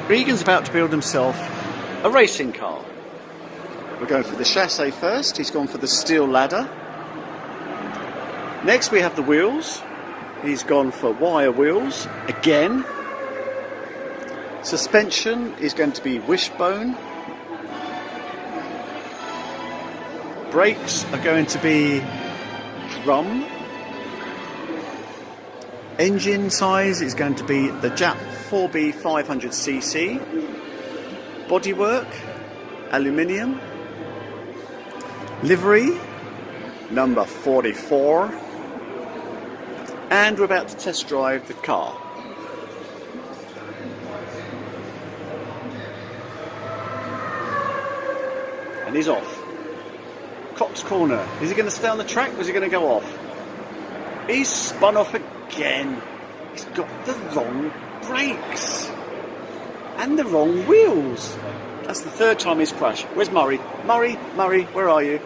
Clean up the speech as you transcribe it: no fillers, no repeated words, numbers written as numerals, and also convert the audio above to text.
Regan's about to build himself a racing car. We're going for the chassis first. He's gone for the steel ladder. Next we have the wheels. He's gone for wire wheels again. Suspension is going to be wishbone. Brakes are going to be drum. Engine size is going to be the Jap 4B 500cc. Bodywork, aluminium. Livery, number 44. And we're about to test drive the car. And he's off. Cox Corner. Is he going to stay on the track or is he going to go off? He's spun off again. He's got the wrong brakes. And the wrong wheels. That's the third time he's crashed. Where's Murray? Murray, where are you?